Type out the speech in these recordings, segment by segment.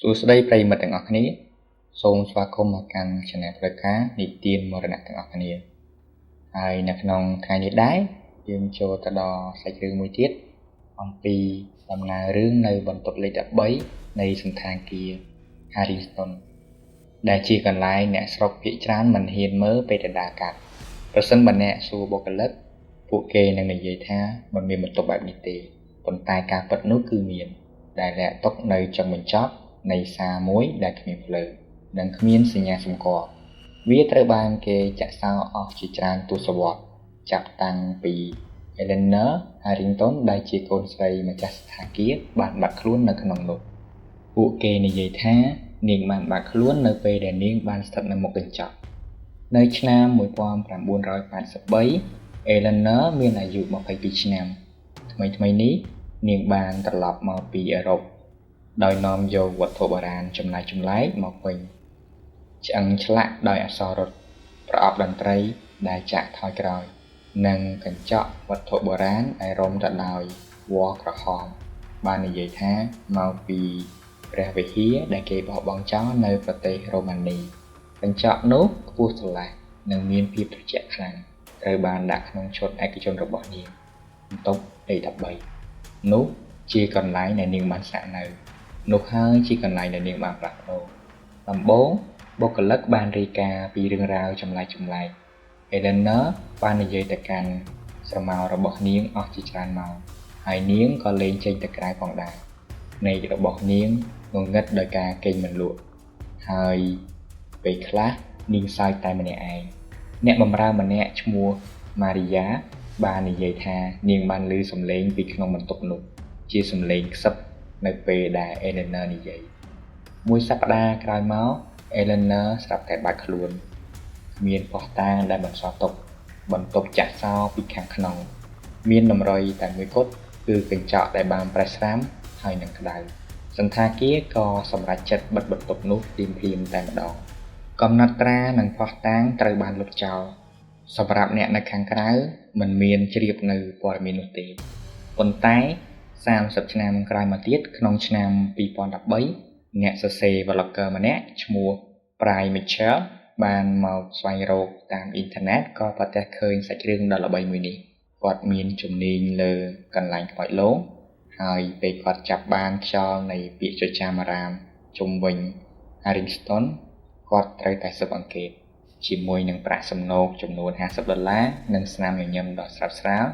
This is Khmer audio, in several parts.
សួស្តីប្រិយមិត្តទាំងអស់គ្នាសូមស្វាគមន៍មកកាន់ Channel ផ្លូវការនិទានមរណៈទាំងអស់គ្នាហើយនៅក្នុងថ្ងៃនេះដែរយើងចូលទៅដល់សាច់រឿងមួយទៀតអំពីដំណើររឿងនៅបន្ទប់លេខ13នៃសន្តាគារ Harrington ដែលជាកន្លែងអ្នកស្រុកភាគច្រើនមិនហ៊ានមើលពេលដដែលកាត់ប្រសិនបើអ្នកសួរបុគ្គលិកពួកគេនឹងនិយាយថាមិនមានបន្ទប់បែបនេះទេប៉ុន្តែការពិតនោះគឺមានដែលលាក់ទុកនៅចុងបញ្ចប់នៃសារមួយដែលគ្មានភ្លើងនិងគ្មានសញ្ញាសម្គាល់វាត្រូវបានគេចាក់សោអស់ជាច្រើនទសវត្សរ៍ចាប់តាំងពី Eleanor Harrington ដែលជាកូនស្រីម្ចាស់សន្តាគារបានបាត់ខ្លួននៅក្នុងនោះពួកគេនិយាយថានាងបានបាត់ខ្លួននៅពេលដែលនាងបានស្ថិតនៅមុខកញ្ចក់នៅឆ្នាំ1983 Eleanor មានអាយុ22ឆ្នាំថ្មីនេះនាងបានត្រឡប់មកពីអឺរ៉ុបដោយនាំយកវត្ថុបុរាណចម្លែកមកវិញឆ្អឹងឆ្លាក់ដោយអក្សររត់ប្រអប់តន្ត្រីដែលចាក់ថយក្រោយនិងកញ្ចក់វត្ថុបុរាណដែលរុំទៅដោយវល្លិក្រហមបាននិយាយថាមកពីព្រះវិហារដែលគេបោះបង់ចោលនៅប្រទេសរ៉ូម៉ានីកញ្ចក់នោះខ្ពស់ស្រឡះនិងមានភាពត្រជាក់ខ្លាំងត្រូវបានដាក់ក្នុងឈុតឯកជនរបស់នាងបន្ទប់លេខ13នោះជាកន្លែងដែលនាងបានស្នាក់នៅនោះហើយជាកន្លែងដែលនាងបានផ្លាស់ប្ដូរដំបូងបុគ្គលិកបានរាយការណ៍ពីរឿងរ៉ាវចម្លែកEleanor បាននិយាយទៅកាន់ស្រមោលរបស់នាងអស់ជាច្រើនម៉ោងហើយនាងក៏លេងចេញទៅក្រៅផងដែរភ្នែករបស់នាងងងឹតដោយការគេងមិនលក់ហើយពេលខ្លះនាងសើចតែម្នាក់ឯងអ្នកបម្រើម្នាក់ឈ្មោះ Maria បាននិយាយថានាងបានឮសំឡេងពីក្នុងបន្ទប់នោះជាសំឡេងខ្សឹបនៅពេលដែល Eleanor និយាយមួយសប្តាហ៍ក្រោយមក Eleanor ស្រាប់តែបាត់ខ្លួនមានភស្តុតាងដែលបន្សល់ទុកបន្ទប់ចាក់សោពីខាងក្នុងមានតម្រុយតែមួយគត់គឺកញ្ចក់ដែលបានប្រេះស្រាំហើយនឹងក្តៅសន្តាគារក៏សម្រេចចិត្តបិទបន្ទប់នោះភ្លាមតែម្ដងកំណត់ត្រានិងភស្តុតាងត្រូវបានលុបចោលសម្រាប់អ្នកនៅខាងក្រៅមិនមានជ្រាបនៅព័ត៌មាននោះទេប៉ុន្តែ30ឆ្នាំក្រោយមកទៀតក្នុងឆ្នាំ2013អ្នកសរសេរ blogger ម្នាក់ឈ្មោះ Brian Mitchell បានមកស្វែងរកតាមអ៊ីនធឺណិតក៏ប្រទះឃើញសាច់រឿងដ៏ល្បីមួយនេះគាត់មានជំនាញលើកន្លែងខ្មោចលងហើយពេលគាត់ចាប់បានខ្យល់នៃពាក្យចចាមអារាមជុំវិញ Harrington គាត់ត្រូវតែស៊ើបអង្កេតជាមួយនឹងប្រាក់សំណូកចំនួន$50និងស្នាមញញឹមដ៏ស្រាលស្រាល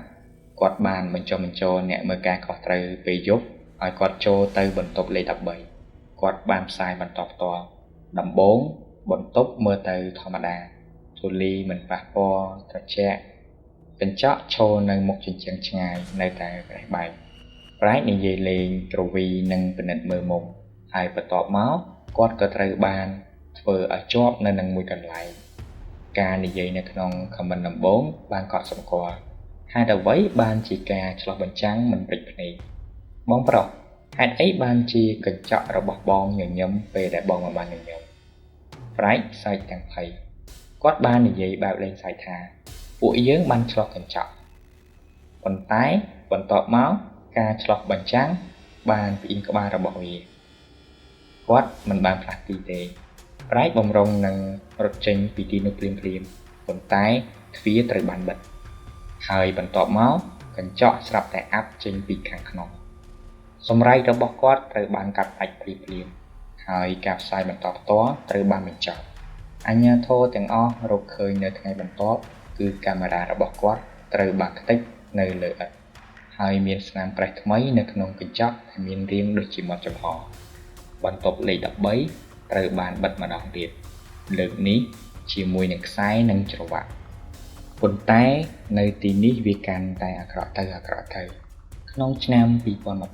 គាត់បានបញ្ចុះបញ្ចូលអ្នកមើលការខុសត្រូវពេលយប់ឲ្យគាត់ចូលទៅបន្ទប់លេខ13គាត់បានផ្សាយបន្តផ្ទាល់ដំបូងបន្ទប់មើលទៅធម្មតាធូលីមិនប៉ះពាល់ត្រជាក់កញ្ចក់ឈរនៅមុខជញ្ជាំងឆ្ងាយនៅតែប្រេះបែកប្រែកនិយាយលេងទ្រវីនិងពិនិត្យមើលមុខហើយបន្ទាប់មកគាត់ក៏ត្រូវបានធ្វើឲ្យជាប់នៅនឹងមួយកន្លែងការនិយាយនៅក្នុង comment ដំបូងបានកត់សម្គាល់ហេតុអ្វីបានជាការឆ្លោះបញ្ចាំងមិនព្រិចភ្នែកបងប្រុសហេតុអីបានជាកញ្ចក់របស់បងញញឹមពេលដែលបងមិនបានញញឹមប្រែកសើចទាំងភ័យគាត់បាននិយាយបែបលេងសើចថាពួកយើងបានឆ្លោះកញ្ចក់ប៉ុន្តែបន្ទាប់មកការឆ្លោះបញ្ចាំងបានផ្អៀងក្បាលរបស់វាគាត់មិនបានផ្លាស់ទីទេប្រែកបំរុងនឹងរត់ចេញពីទីនោះភ្លាមប៉ុន្តែទ្វារត្រូវបានបិទហើយបន្ទាប់មកកញ្ចក់ស្រាប់តែអាប់ចេញពីខាងក្នុងសម្រែករបស់គាត់ត្រូវបានកាត់ផ្តាច់ភ្លាមហើយការផ្សាយបន្តផ្ទាល់ត្រូវបានបញ្ចប់អាជ្ញាធរទាំងអស់រកឃើញនៅថ្ងៃបន្ទាប់គឺកាមេរ៉ារបស់គាត់ត្រូវបាក់ខ្ទេចនៅលើឥដ្ឋហើយមានស្នាមប្រេះថ្មីនៅក្នុងកញ្ចក់ដែលមានរាងដូចជាមាត់ចំហបន្ទប់លេខ13ត្រូវបានបិទម្ដងទៀតលើកនេះជាមួយនឹងខ្សែនិងច្រវាក់ប៉ុន្តែនៅទីនេះវាកាន់តែអាក្រក់ទៅក្នុងឆ្នាំ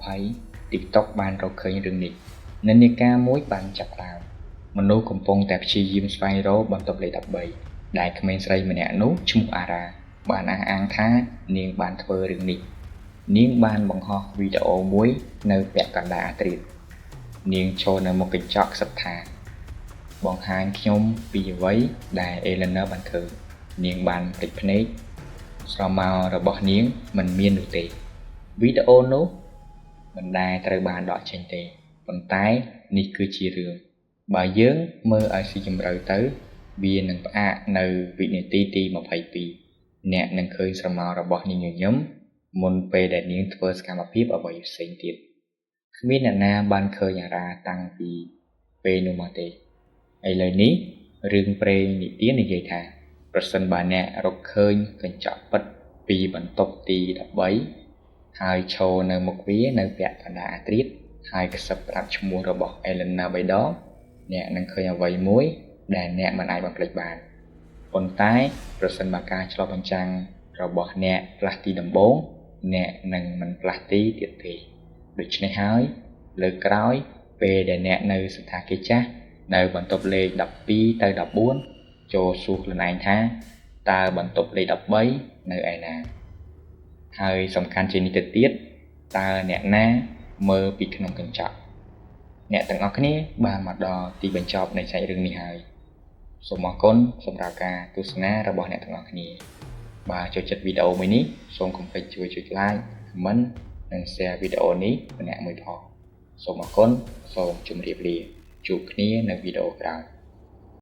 2020 TikTok បានរកឃើញរឿងនេះនិន្នាការមួយបានចាប់ផ្ដើមមនុស្សកំពុងតែព្យាយាមស្វែងរកបន្ទប់លេខ13ដែលក្មេងស្រីម្នាក់នោះឈ្មោះអារ៉ាបានអះអាងថានាងបានធ្វើរឿងនេះនាងបានបង្ហោះវីដេអូមួយនៅពាក់កណ្ដាលអាធ្រាត្រនាងឈរនៅមុខកញ្ចក់ខ្សឹបថាបង្ហាញខ្ញុំពីអ្វីដែល Eleanor បានឃើញនាងបានភ្លេចភ្នែកស្រមោលរបស់នាងមិនមាននោះទេវីដេអូនោះមិនដែលត្រូវបានដកចេញទេ ប៉ុន្តែនេះគឺជារឿងបើយើងមើលឲ្យស៊ីជម្រៅទៅវានឹងផ្អាកនៅវិនាទីទី22អ្នកនឹងឃើញស្រមោលរបស់នាងញញឹមមុនពេលដែលនាងធ្វើសកម្មភាពអ្វីផ្សេងទៀតគ្មានអ្នកណាបានឃើញអារ៉ាតាំងពីពេលនោះមកទេឥឡូវនេះរឿងព្រេងនិទាននិយាយថាប្រសិនបើអ្នករកឃើញកញ្ចក់ពិតពីបន្ទប់ទី13ហើយឈរនៅមុខវានៅពាក់កណ្ដាលអាធ្រាត្រហើយកសឹបប្រាប់ឈ្មោះរបស់ Elena Baydor អ្នកនឹងឃើញអ្វីមួយដែលអ្នកមិនអាចបំភ្លេចបានប៉ុន្តែប្រសិនបើការឆ្លុះបញ្ចាំងរបស់អ្នកផ្លាស់ទីដំបូងអ្នកនឹងមិនផ្លាស់ទីទៀតទេដូច្នេះហើយលើកក្រោយពេលដែលអ្នកនៅសន្តាគារចាស់នៅបន្ទប់លេខ12ទៅ14ចូលសួរខ្លួនឯងថាតើបន្ទប់លេខ13នៅឯណាហើយសំខាន់ជាងនេះទៅទៀតតើអ្នកណាមើលពីក្នុងកញ្ចក់អ្នកទាំងអស់គ្នាបានមកដល់ទីបញ្ចប់នៃសាច់រឿងនេះហើយសូមអរគុណសម្រាប់ការទស្សនារបស់អ្នកទាំងអស់គ្នាបើចូលចិត្តវីដេអូមួយនេះសូមកុំភ្លេចជួយចុច like comment និង share វីដេអូនេះម្នាក់មួយផងសូមអរគុណសូមជម្រាបលាជួបគ្នានៅវីដេអូក្រោយ